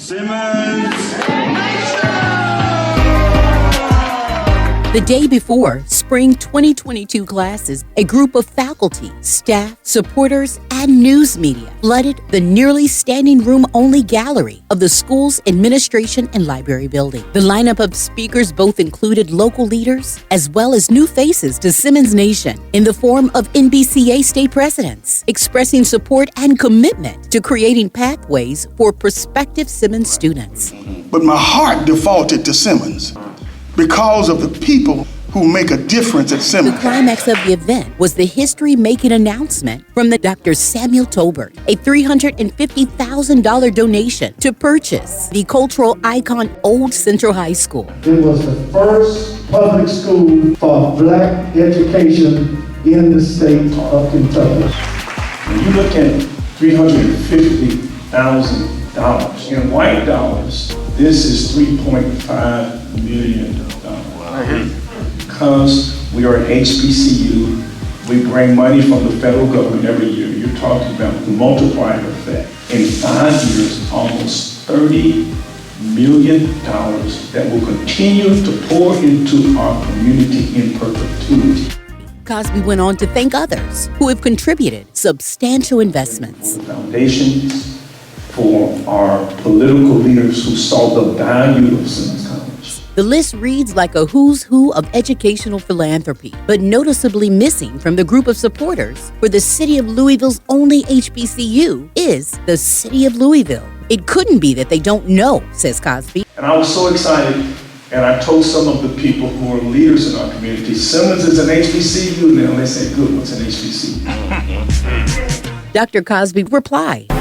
Simmons! The day before spring 2022 classes, a group of faculty, staff, supporters, and news media flooded the nearly standing room only gallery of the school's administration and library building. The lineup of speakers both included local leaders as well as new faces to Simmons Nation in the form of NBCA state presidents, expressing support and commitment to creating pathways for prospective Simmons students. But my heart defaulted to Simmons because of the people who make a difference at Simmons. The climax of the event was the history-making announcement from the Dr. Samuel Tolbert, a $350,000 donation to purchase the cultural icon Old Central High School. It was the first public school for black education in the state of Kentucky. When you look at $350,000 in white dollars, this is $3.5 million. Because we are an HBCU, we bring money from the federal government every year. You're talking about the multiplier effect. In 5 years, almost $30 million that will continue to pour into our community in perpetuity. Cosby went on to thank others who have contributed substantial investments. Foundations for our political leaders who saw the value of Simmons College. The list reads like a who's who of educational philanthropy, but noticeably missing from the group of supporters for the city of Louisville's only HBCU is the city of Louisville. It couldn't be that they don't know, says Cosby. And I was so excited, and I told some of the people who are leaders in our community, Simmons is an HBCU now. And they said, good, what's an HBCU? Dr. Cosby replied.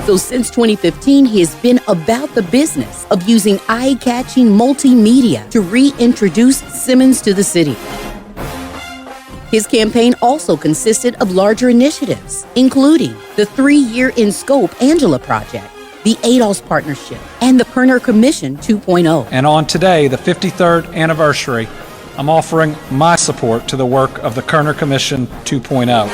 So since 2015, he has been about the business of using eye-catching multimedia to reintroduce Simmons to the city. His campaign also consisted of larger initiatives, including the 3-year in scope Angela Project, the ADOS Partnership, and the Kerner Commission 2.0. And on today, the 53rd anniversary, I'm offering my support to the work of the Kerner Commission 2.0.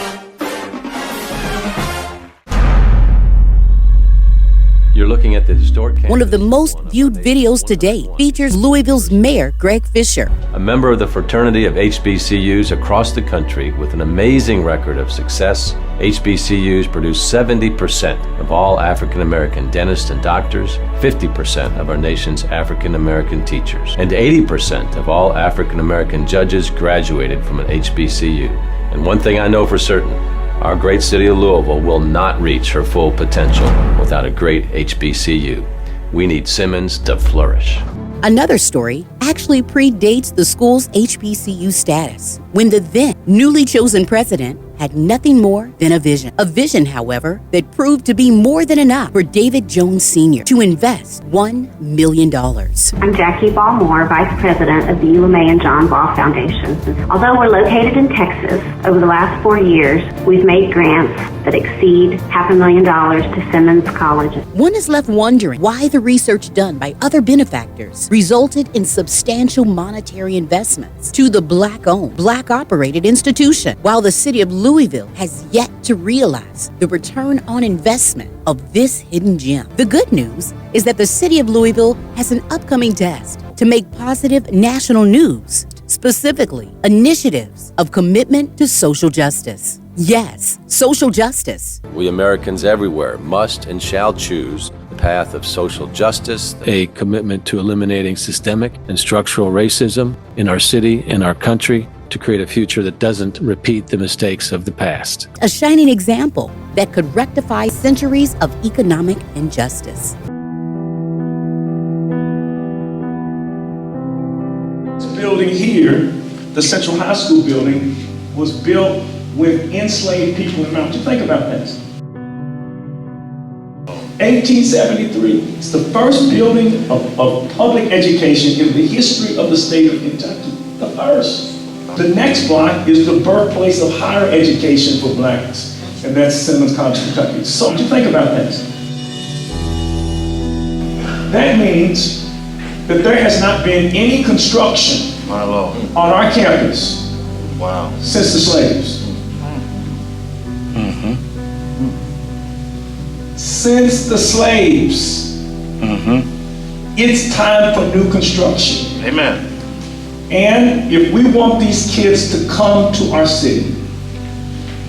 You're looking at the historic campus. One of the most viewed videos to date features Louisville's Mayor, Greg Fisher. A member of the fraternity of HBCUs across the country with an amazing record of success, HBCUs produce 70% of all African American dentists and doctors, 50% of our nation's African American teachers, and 80% of all African American judges graduated from an HBCU. And one thing I know for certain, our great city of Louisville will not reach her full potential without a great HBCU. We need Simmons to flourish. Another story actually predates the school's HBCU status, when the then newly chosen president had nothing more than a vision. A vision, however, that proved to be more than enough for David Jones Sr. to invest $1 million. I'm Jackie Ballmore, Vice President of the UMA and John Ball Foundation. Although we're located in Texas, over the last 4 years, we've made grants that exceed $500,000 to Simmons College. One is left wondering why the research done by other benefactors resulted in substantial monetary investments to the Black-owned, Black-operated institution, while the city of Louisville has yet to realize the return on investment of this hidden gem. The good news is that the city of Louisville has an upcoming test to make positive national news, specifically initiatives of commitment to social justice. Yes, social justice. We Americans everywhere must and shall choose the path of social justice, a commitment to eliminating systemic and structural racism in our city and our country, to create a future that doesn't repeat the mistakes of the past. A shining example that could rectify centuries of economic injustice. This building here, the Central High School building, was built with enslaved people in mind. Think about this. 1873, it's the first building of public education in the history of the state of Kentucky. The first. The next block is the birthplace of higher education for blacks, and that's Simmons College, Kentucky. So think about this. That means that there has not been any construction on our campus since the slaves. since the slaves. It's time for new construction. Amen. And if we want these kids to come to our city,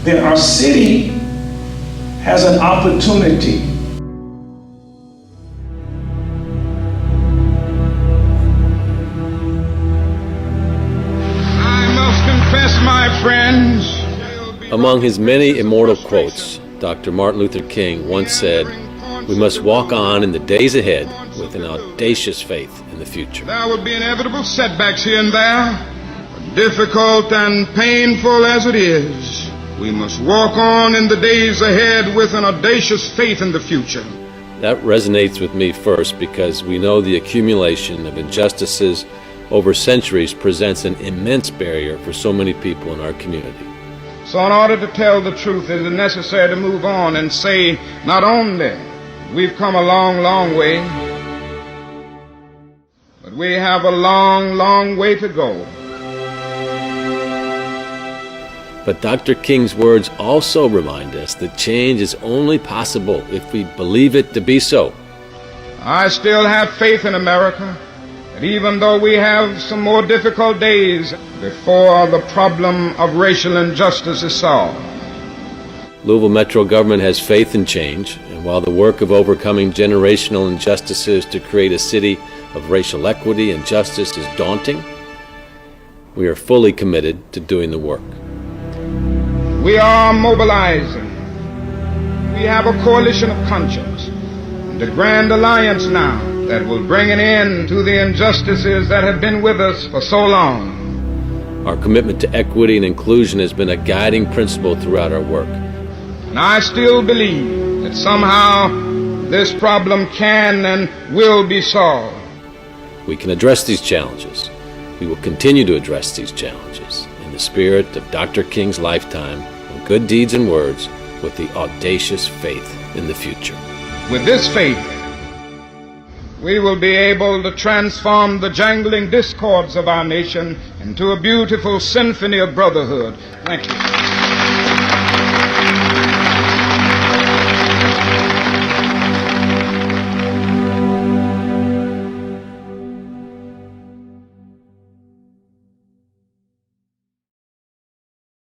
then our city has an opportunity. I must confess, my friends. Among his many immortal quotes, Dr. Martin Luther King once said, "We must walk on in the days ahead with an audacious faith in the future." There will be inevitable setbacks here and there, but difficult and painful as it is, we must walk on in the days ahead with an audacious faith in the future. That resonates with me first because we know the accumulation of injustices over centuries presents an immense barrier for so many people in our community. So in order to tell the truth, it is necessary to move on and say, not only we've come a long, long way, but we have a long, long way to go. But Dr. King's words also remind us that change is only possible if we believe it to be so. I still have faith in America, that even though we have some more difficult days before the problem of racial injustice is solved. Louisville Metro government has faith in change, and while the work of overcoming generational injustices to create a city of racial equity and justice is daunting, we are fully committed to doing the work. We are mobilizing. We have a coalition of conscience and a grand alliance now that will bring an end to the injustices that have been with us for so long. Our commitment to equity and inclusion has been a guiding principle throughout our work. And I still believe that somehow this problem can and will be solved. We can address these challenges. We will continue to address these challenges in the spirit of Dr. King's lifetime of good deeds and words with the audacious faith in the future. With this faith, we will be able to transform the jangling discords of our nation into a beautiful symphony of brotherhood. Thank you.